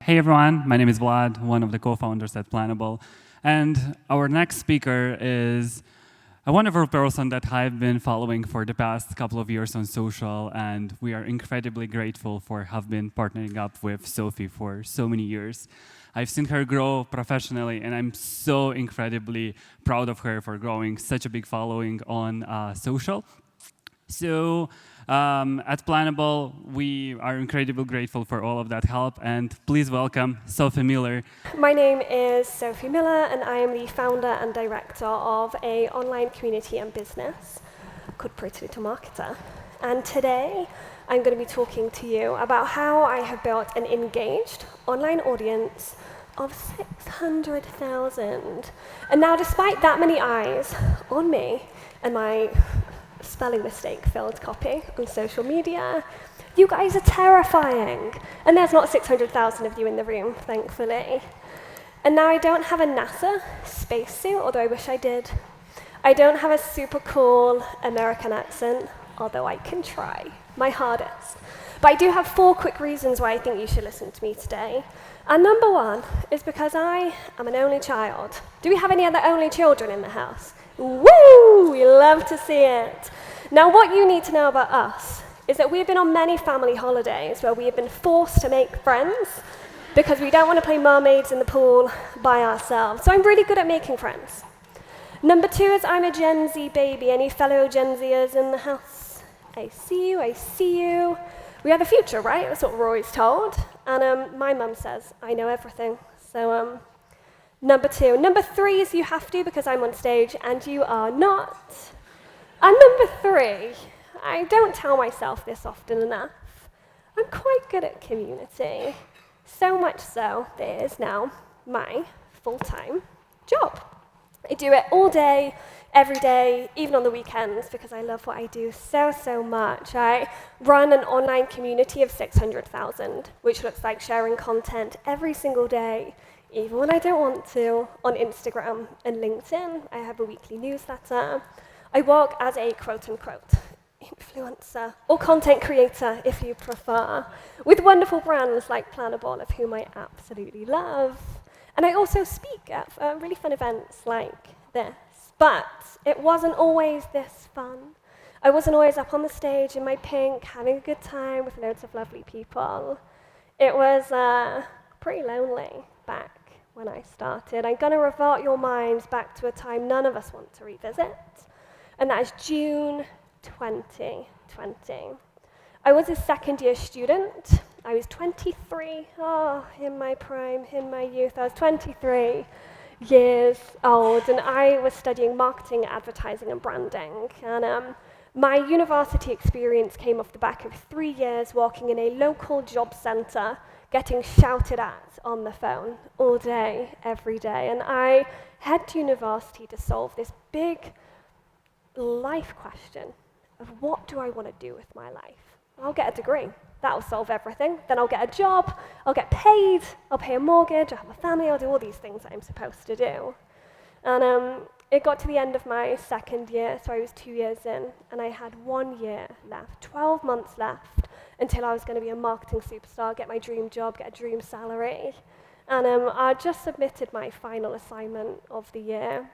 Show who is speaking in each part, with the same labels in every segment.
Speaker 1: Hey everyone, my name is Vlad, one of the co-founders at Planable. And our next speaker is a wonderful person that I've been following for the past couple of years on social, and we are incredibly grateful for have been partnering up with Sophie for so many years. I've seen her grow professionally, and I'm so incredibly proud of her for growing such a big following on social. So at Planable, we are incredibly grateful for all of that help, and please welcome Sophie Miller.
Speaker 2: My name is Sophie Miller, and I am the founder and director of an online community and business called Pretty Little Marketer. And today, I'm going to be talking to you about how I have built an engaged online audience of 600,000. And now, despite that many eyes on me and my spelling mistake-filled copy on social media, you guys are terrifying. And there's not 600,000 of you in the room, thankfully. And now I don't have a NASA spacesuit, although I wish I did. I don't have a super cool American accent, although I can try my hardest. But I do have 4 quick reasons why I think you should listen to me today. And number 1 is because I am an only child. Do we have any other only children in the house? Woo! We love to see it. Now, what you need to know about us is that we've been on many family holidays where we have been forced to make friends because we don't want to play mermaids in the pool by ourselves. So I'm really good at making friends. Number 2 is I'm a Gen Z baby. Any fellow Gen Zers in the house? I see you, I see you. We are the future, right? That's what we're always told. And my mum says, I know everything. So number 2. Number 3 is you have to because I'm on stage and you are not. And number 3, I don't tell myself this often enough. I'm quite good at community. So much so that it is now my full-time job. I do it all day, every day, even on the weekends, because I love what I do so, so much. I run an online community of 600,000, which looks like sharing content every single day, even when I don't want to, on Instagram and LinkedIn. I have a weekly newsletter. I work as a quote-unquote influencer, or content creator, if you prefer, with wonderful brands like Planable, of whom I absolutely love. And I also speak at really fun events like this. But it wasn't always this fun. I wasn't always up on the stage in my pink, having a good time with loads of lovely people. It was pretty lonely back when I started. I'm going to revert your minds back to a time none of us want to revisit, and that is June 2020. I was a second-year student. I was 23, in my prime, in my youth. I was 23 years old, and I was studying marketing, advertising, and branding. And my university experience came off the back of 3 years working in a local job center, getting shouted at on the phone all day, every day. And I head to university to solve this big life question of what do I want to do with my life? I'll get a degree. That'll solve everything. Then I'll get a job, I'll get paid, I'll pay a mortgage, I'll have a family, I'll do all these things that I'm supposed to do. And it got to the end of my second year, so I was 2 years in, and I had 1 year left, 12 months left, until I was going to be a marketing superstar, get my dream job, get a dream salary. And I just submitted my final assignment of the year.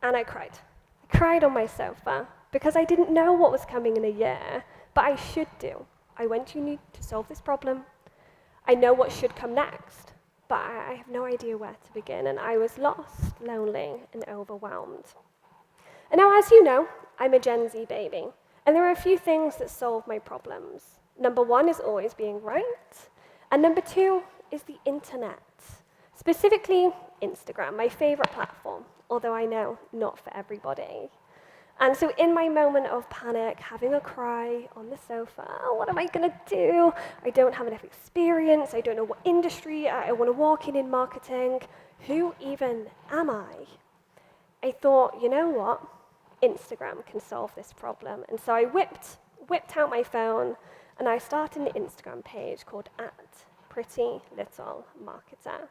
Speaker 2: And I cried. I cried on my sofa because I didn't know what was coming in a year, but I should do. I went to uni to solve this problem. I know what should come next, but I have no idea where to begin, and I was lost, lonely, and overwhelmed. And now, as you know, I'm a Gen Z baby, and there are a few things that solve my problems. Number 1 is always being right, and number 2 is the internet, specifically Instagram, my favorite platform, although I know not for everybody. And so in my moment of panic, having a cry on the sofa, what am I going to do? I don't have enough experience. I don't know what industry I want to work in marketing. Who even am I? I thought, you know what? Instagram can solve this problem. And so I whipped out my phone, and I started an Instagram page called @PrettyLittleMarketer,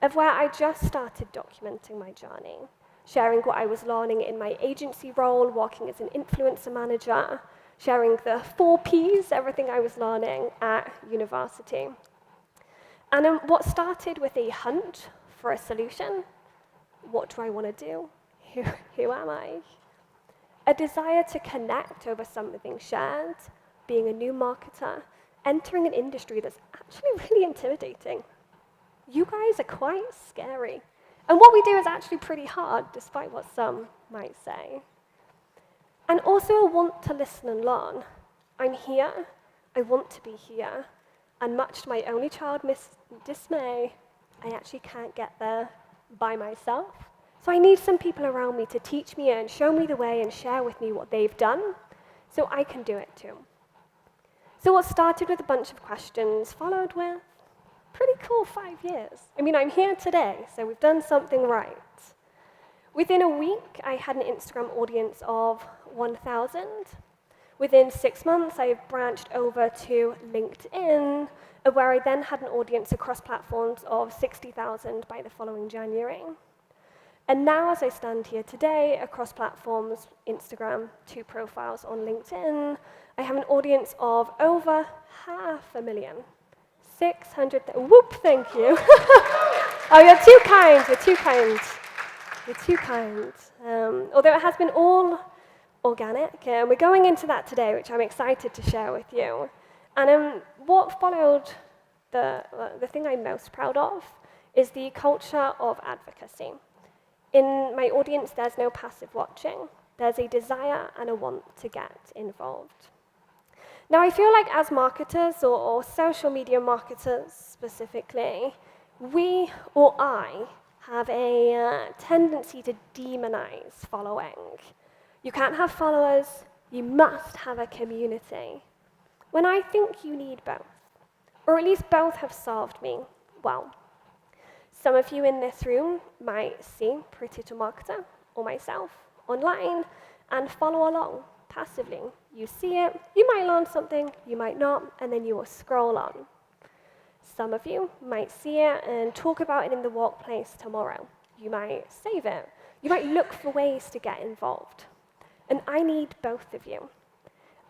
Speaker 2: of where I just started documenting my journey, sharing what I was learning in my agency role, working as an influencer manager, sharing the 4 Ps, everything I was learning at university. And what started with a hunt for a solution, what do I want to do? Who am I? A desire to connect over something shared, being a new marketer, entering an industry that's actually really intimidating. You guys are quite scary. And what we do is actually pretty hard, despite what some might say. And also a want to listen and learn. I'm here, I want to be here, and much to my only child dismay, I actually can't get there by myself. So I need some people around me to teach me and show me the way and share with me what they've done, so I can do it too. So what started with a bunch of questions followed with pretty cool 5 years. I mean, I'm here today, so we've done something right. Within a week, I had an Instagram audience of 1,000. Within 6 months, I branched over to LinkedIn, where I then had an audience across platforms of 60,000 by the following January. And now, as I stand here today, across platforms, Instagram, 2 profiles on LinkedIn, I have an audience of over 500,000. 600, whoop, thank you. Oh, you're too kind, you're too kind. You're too kind. Although it has been all organic, and we're going into that today, which I'm excited to share with you. And what followed, the thing I'm most proud of, is the culture of advocacy. In my audience, there's no passive watching. There's a desire and a want to get involved. Now, I feel like as marketers, or social media marketers specifically, we, or I, have a tendency to demonize following. You can't have followers, you must have a community. When I think you need both, or at least both have served me well. Some of you in this room might see Pretty to Marketer or myself online and follow along passively. You see it, you might learn something, you might not, and then you will scroll on. Some of you might see it and talk about it in the workplace tomorrow. You might save it. You might look for ways to get involved. And I need both of you.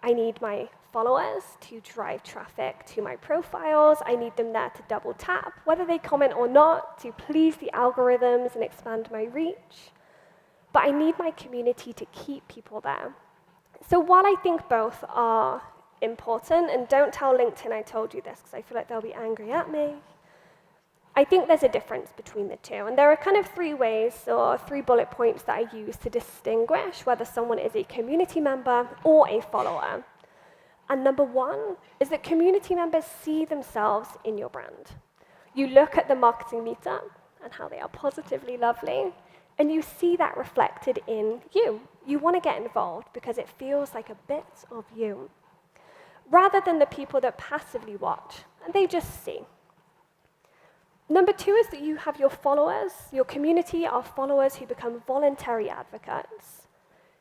Speaker 2: I need my followers to drive traffic to my profiles. I need them there to double tap, whether they comment or not, to please the algorithms and expand my reach. But I need my community to keep people there. So while I think both are important, and don't tell LinkedIn I told you this, because I feel like they'll be angry at me, I think there's a difference between the two. And there are kind of 3 ways, or 3 bullet points that I use to distinguish whether someone is a community member or a follower. And number 1 is that community members see themselves in your brand. You look at the marketing meetup and how they are positively lovely, and you see that reflected in you. You want to get involved because it feels like a bit of you, rather than the people that passively watch, and they just see. Number 2 is that you have your followers. Your community are followers who become voluntary advocates.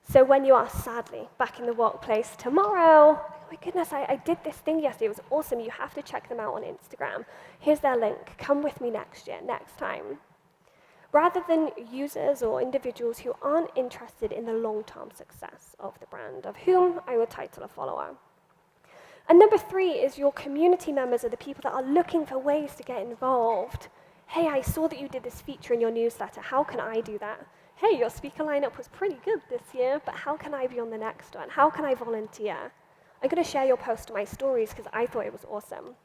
Speaker 2: So when you are sadly back in the workplace tomorrow, oh my goodness, I did this thing yesterday, it was awesome, you have to check them out on Instagram. Here's their link, come with me next year, next time. Rather than users or individuals who aren't interested in the long-term success of the brand, of whom I would title a follower. And number 3 is your community members are the people that are looking for ways to get involved. Hey, I saw that you did this feature in your newsletter. How can I do that? Hey, your speaker lineup was pretty good this year, but how can I be on the next one? How can I volunteer? I'm going to share your post to my stories because I thought it was awesome.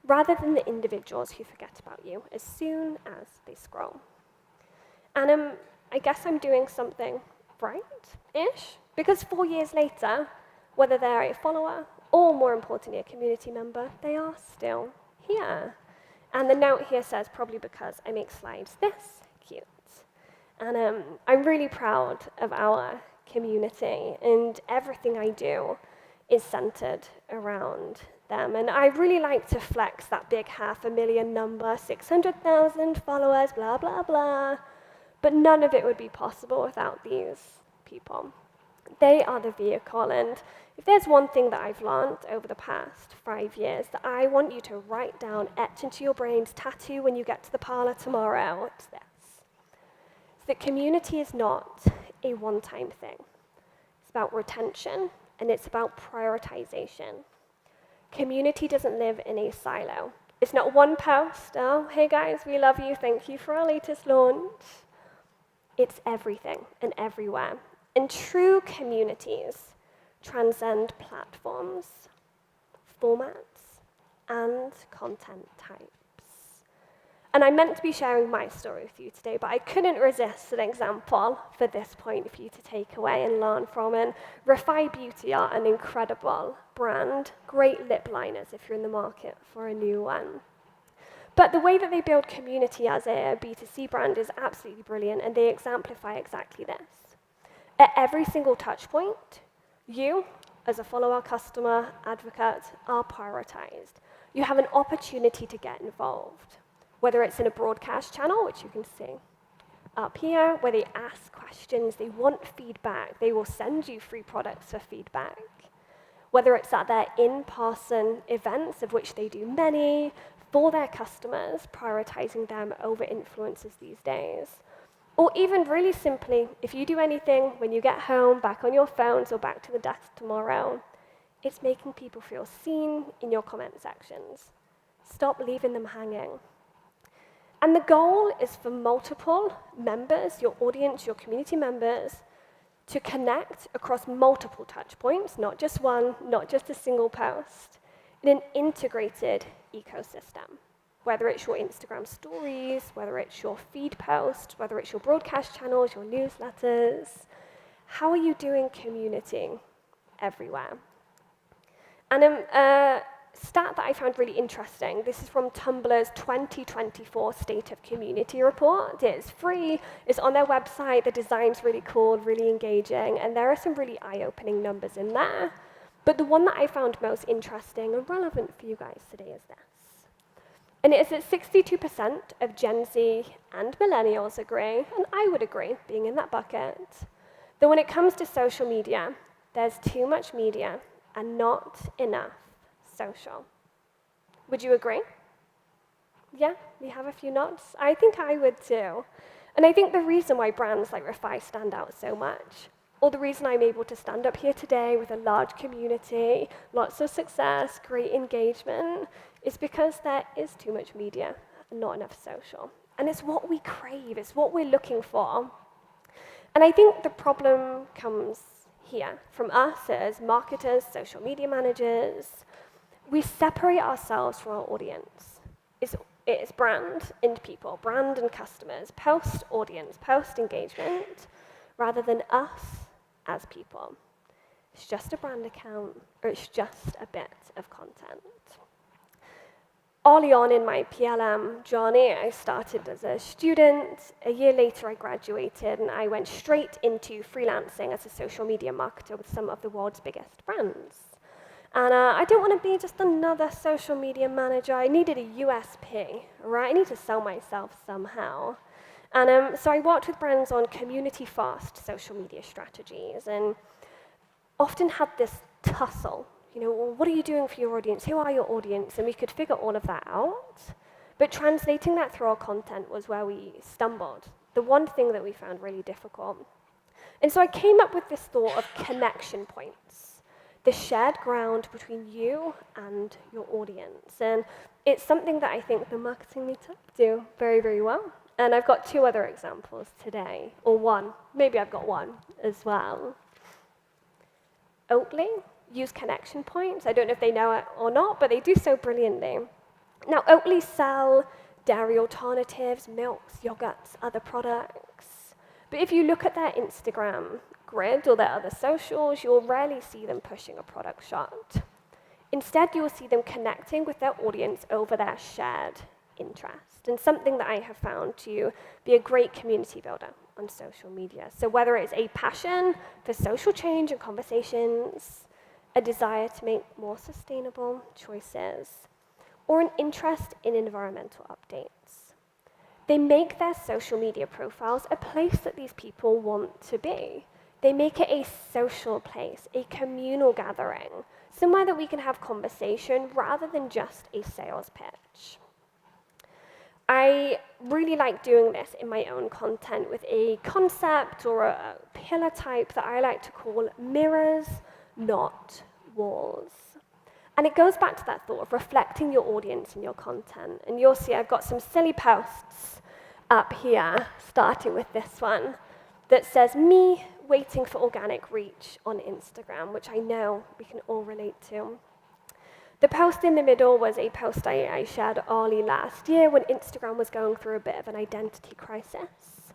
Speaker 2: Rather than the individuals who forget about you as soon as they scroll. And I guess I'm doing something right-ish, because 4 years later, whether they're a follower or, more importantly, a community member, they are still here. And the note here says, probably because I make slides this cute. And I'm really proud of our community, and everything I do is centered around them. And I really like to flex that big 500,000 number, 600,000 followers, blah, blah, blah. But none of it would be possible without these people. They are the vehicle, and if there's one thing that I've learned over the past 5 years that I want you to write down, etch into your brains, tattoo when you get to the parlor tomorrow, it's this. It's that community is not a one-time thing. It's about retention, and it's about prioritization. Community doesn't live in a silo. It's not one post, oh, hey guys, we love you, thank you for our latest launch. It's everything and everywhere. And true communities transcend platforms, formats, and content types. And I meant to be sharing my story with you today, but I couldn't resist an example for this point for you to take away and learn from. And Refy Beauty are an incredible brand, great lip liners if you're in the market for a new one. But the way that they build community as a B2C brand is absolutely brilliant, and they exemplify exactly this. At every single touch point, you, as a follower, customer, advocate, are prioritized. You have an opportunity to get involved, whether it's in a broadcast channel, which you can see up here, where they ask questions, they want feedback, they will send you free products for feedback. Whether it's at their in-person events, of which they do many, for their customers, prioritizing them over influencers these days. Or even really simply, if you do anything when you get home, back on your phones or back to the desk tomorrow, it's making people feel seen in your comment sections. Stop leaving them hanging. And the goal is for multiple members, your audience, your community members, to connect across multiple touch points, not just one, not just a single post, in an integrated ecosystem. Whether it's your Instagram stories, whether it's your feed post, whether it's your broadcast channels, your newsletters, how are you doing community everywhere? And a stat that I found really interesting, this is from Tumblr's 2024 State of Community report. It's free, it's on their website, the design's really cool, really engaging, and there are some really eye-opening numbers in there. But the one that I found most interesting and relevant for you guys today is this. And it is that 62% of Gen Z and millennials agree, and I would agree, being in that bucket, that when it comes to social media, there's too much media and not enough social. Would you agree? Yeah, we have a few nods. I think I would too. And I think the reason why brands like Refy stand out so much, or the reason I'm able to stand up here today with a large community, lots of success, great engagement, is because there is too much media and not enough social. And it's what we crave, it's what we're looking for. And I think the problem comes here from us as marketers, social media managers. We separate ourselves from our audience. It's brand and people, brand and customers, post-audience, post-engagement, rather than us as people. It's just a brand account, or it's just a bit of content. Early on in my PLM journey, I started as a student. A year later, I graduated, and I went straight into freelancing as a social media marketer with some of the world's biggest brands. And I didn't want to be just another social media manager. I needed a USP, right? I need to sell myself somehow. And so I worked with brands on community-fast social media strategies, and often had this tussle. You know, well, what are you doing for your audience? Who are your audience? And we could figure all of that out. But translating that through our content was where we stumbled. The one thing that we found really difficult. And so I came up with this thought of connection points, the shared ground between you and your audience. And it's something that I think the marketing Meetup do very, very well. And I've got two other examples today, or one. Maybe I've got one as well. Oatly use connection points. I don't know if they know it or not, but they do so brilliantly. Now, Oatly sell dairy alternatives, milks, yogurts, other products. But if you look at their Instagram grid or their other socials, you'll rarely see them pushing a product shot. Instead, you will see them connecting with their audience over their shared interest, and something that I have found to be a great community builder on social media. So whether it's a passion for social change and conversations, a desire to make more sustainable choices, or an interest in environmental updates, they make their social media profiles a place that these people want to be. They make it a social place, a communal gathering, somewhere that we can have conversation rather than just a sales pitch. I really like doing this in my own content with a concept or a pillar type that I like to call mirrors, not walls. And it goes back to that thought of reflecting your audience and your content. And you'll see I've got some silly posts up here, starting with this one, that says, me waiting for organic reach on Instagram, which I know we can all relate to. The post in the middle was a post I shared early last year when Instagram was going through a bit of an identity crisis,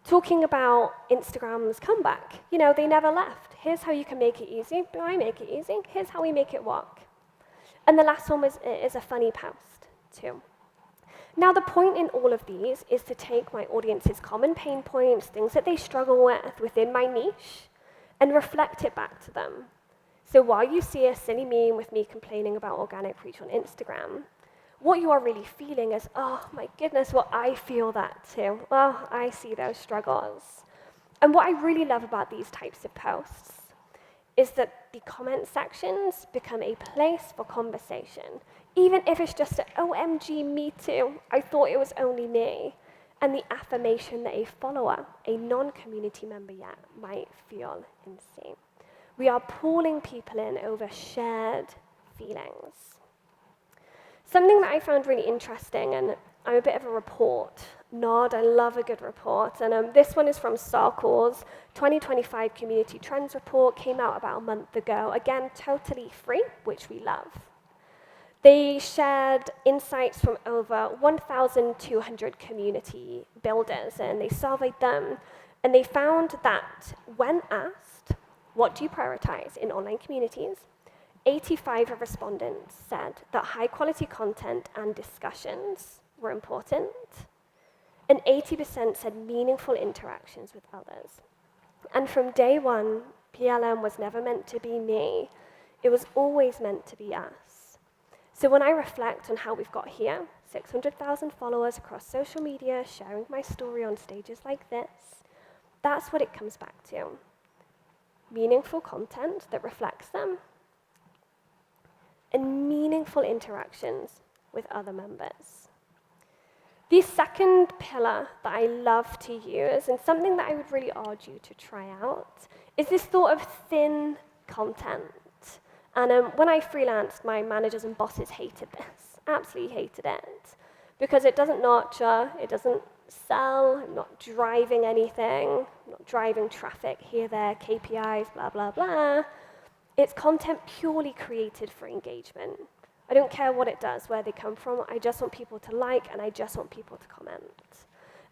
Speaker 2: talking about Instagram's comeback. You know, they never left. Here's how you can make it easy. I make it easy. Here's how we make it work. And the last one is a funny post, too. Now, the point in all of these is to take my audience's common pain points, things that they struggle with within my niche, and reflect it back to them. So while you see a silly meme with me complaining about organic reach on Instagram, what you are really feeling is, oh my goodness, well, I feel that too. Well, I see those struggles. And what I really love about these types of posts is that the comment sections become a place for conversation, even if it's just an OMG, me too, I thought it was only me, and the affirmation that a follower, a non-community member yet, might feel insane. We are pulling people in over shared feelings. Something that I found really interesting, and I'm a bit of a report nod, I love a good report, and this one is from Circle's 2025 Community Trends Report, came out about a month ago, again, totally free, which we love. They shared insights from over 1,200 community builders, and they surveyed them, and they found that when asked, what do you prioritize in online communities? 85 of respondents said that high-quality content and discussions were important, and 80% said meaningful interactions with others. And from day one, PLM was never meant to be me. It was always meant to be us. So when I reflect on how we've got here, 600,000 followers across social media, sharing my story on stages like this, that's what it comes back to. Meaningful content that reflects them, and meaningful interactions with other members. The second pillar that I love to use, and something that I would really urge you to try out, is this thought of thin content. And when I freelanced, my managers and bosses hated this, absolutely hated it, because it doesn't nurture, it doesn't sell, I'm not driving anything, I'm not driving traffic here, there, KPIs, blah, blah, blah. It's content purely created for engagement. I don't care what it does, where they come from. I just want people to like, and I just want people to comment.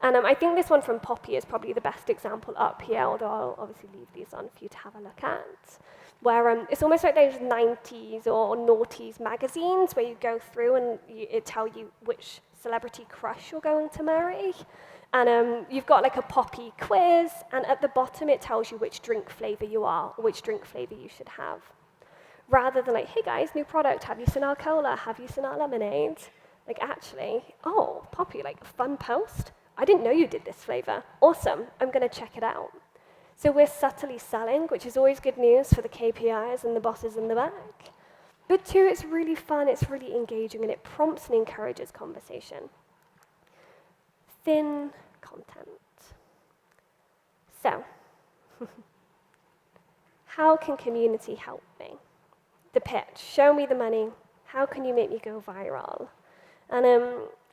Speaker 2: And I think this one from Poppy is probably the best example up here, although I'll obviously leave these on for you to have a look at, where it's almost like those 90s or noughties magazines where you go through and it tell you which celebrity crush you're going to marry. And you've got like a Poppy quiz, and at the bottom it tells you which drink flavor you are, or which drink flavor you should have. Rather than like, hey guys, new product, have you seen our cola? Have you seen our lemonade? Like actually, oh, Poppy, like fun post? I didn't know you did this flavor. Awesome, I'm gonna check it out. So we're subtly selling, which is always good news for the KPIs and the bosses in the back. But two, it's really fun, it's really engaging, and it prompts and encourages conversation. Thin content. So, how can community help me? The pitch, show me the money, how can you make me go viral? And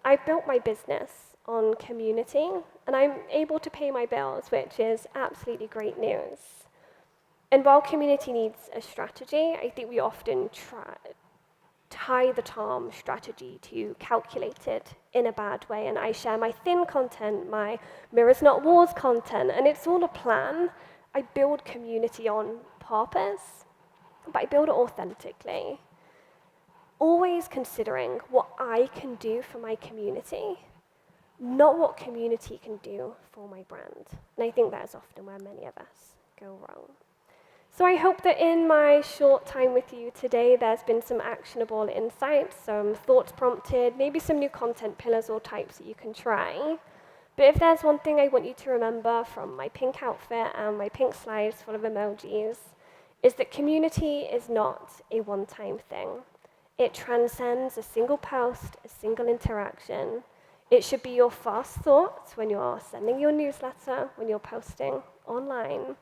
Speaker 2: I built my business on community, and I'm able to pay my bills, which is absolutely great news. And while community needs a strategy, I think we often tie the term strategy to calculated in a bad way, and I share my thin content, my mirrors not walls content, and it's all a plan. I build community on purpose, but I build it authentically. Always considering what I can do for my community, not what community can do for my brand. And I think that is often where many of us go wrong. So I hope that in my short time with you today, there's been some actionable insights, some thoughts prompted, maybe some new content pillars or types that you can try. But if there's one thing I want you to remember from my pink outfit and my pink slides full of emojis, is that community is not a one-time thing. It transcends a single post, a single interaction. It should be your first thoughts when you're sending your newsletter, when you're posting online.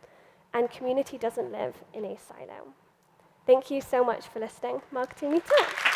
Speaker 2: And community doesn't live in a silo. Thank you so much for listening. Marketing Meetup.